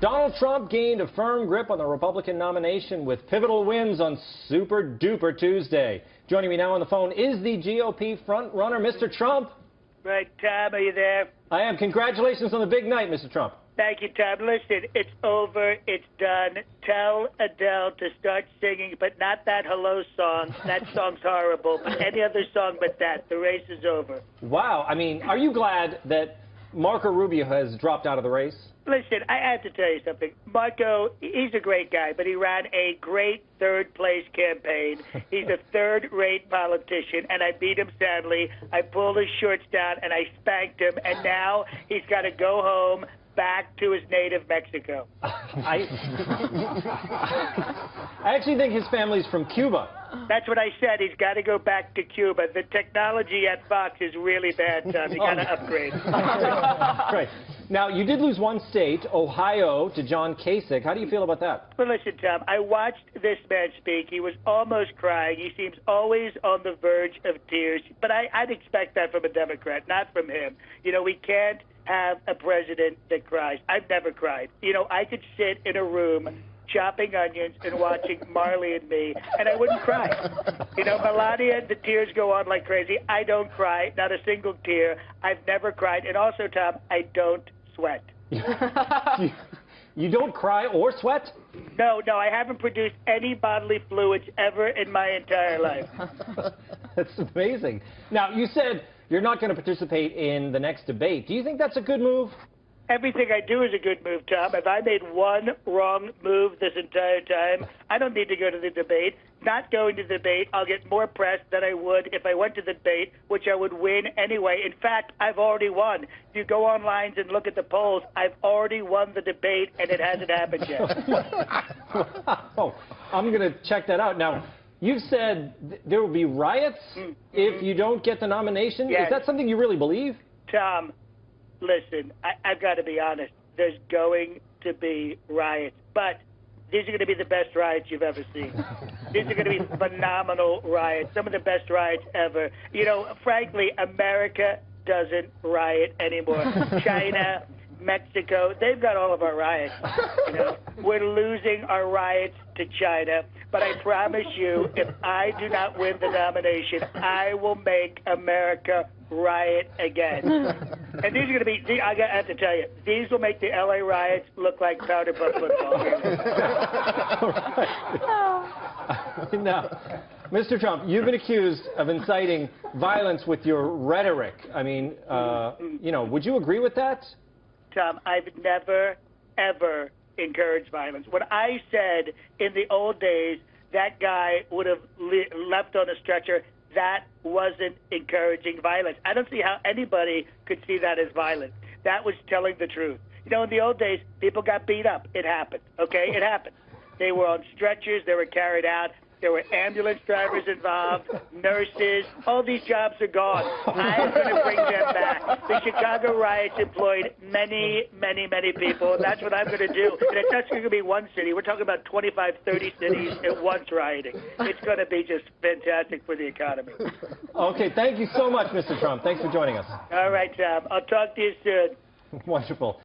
Donald Trump gained a firm grip on the Republican nomination with pivotal wins on Super Duper Tuesday. Joining me now on the phone is the GOP front-runner, Mr. Trump. Right, Tom, are you there? I am. Congratulations on the big night, Mr. Trump. Thank you, Tom. Listen, it's over. It's done. Tell Adele to start singing, but not that Hello song. That song's horrible. But any other song but that. The race is over. Wow. I mean, are you glad that Marco Rubio has dropped out of the race? Listen, I have to tell you something. Marco, he's a great guy, but he ran a great third-place campaign. He's a third-rate politician, and I beat him sadly. I pulled his shorts down, and I spanked him, and now he's got to go home back to his native Mexico. I actually think his family's from Cuba. That's what I said. He's got to go back to Cuba. The technology at Fox is really bad, Tom. You got to upgrade. Right. Now, you did lose one state, Ohio, to John Kasich. How do you feel about that? Well, listen, Tom, I watched this man speak. He was almost crying. He seems always on the verge of tears. But I'd expect that from a Democrat, not from him. You know, we can't have a president that cries. I've never cried. You know, I could sit in a room chopping onions and watching Marley and Me, and I wouldn't cry. You know, Melania, the tears go on like crazy. I don't cry, not a single tear. I've never cried. And also, Tom, I don't sweat. You don't cry or sweat? No, I haven't produced any bodily fluids ever in my entire life. That's amazing. Now, you said you're not going to participate in the next debate. Do you think that's a good move? Everything I do is a good move, Tom. If I made one wrong move this entire time, I don't need to go to the debate. Not going to the debate, I'll get more press than I would if I went to the debate, which I would win anyway. In fact, I've already won. If you go online and look at the polls, I've already won the debate, and it hasn't happened yet. Wow. I'm going to check that out. Now, you've said there will be riots if you don't get the nomination. Yes. Is that something you really believe? Tom, listen, I've got to be honest. There's going to be riots, but these are going to be the best riots you've ever seen. These are going to be phenomenal riots, some of the best riots ever. You know, frankly, America doesn't riot anymore. China, Mexico, they've got all of our riots. You know, we're losing our riots to China. But I promise you, if I do not win the nomination, I will make America riot again. And these are going to be, I have to tell you, these will make the LA riots look like powder puff football. Now, Mr. Trump, you've been accused of inciting violence with your rhetoric. I mean, you know, would you agree with that? Tom, I've never, ever encouraged violence. When I said in the old days that guy would have left on a stretcher, that wasn't encouraging violence. I don't see how anybody could see that as violence. That was telling the truth. You know, in the old days, people got beat up. It happened, okay? It happened. They were on stretchers. They were carried out. There were ambulance drivers involved, nurses. All these jobs are gone. I'm going to bring them back. The Chicago riots employed many, many, many people. And that's what I'm going to do. And it's not going to be one city. We're talking about 25, 30 cities at once rioting. It's going to be just fantastic for the economy. Okay, thank you so much, Mr. Trump. Thanks for joining us. All right, Tom. I'll talk to you soon. Wonderful.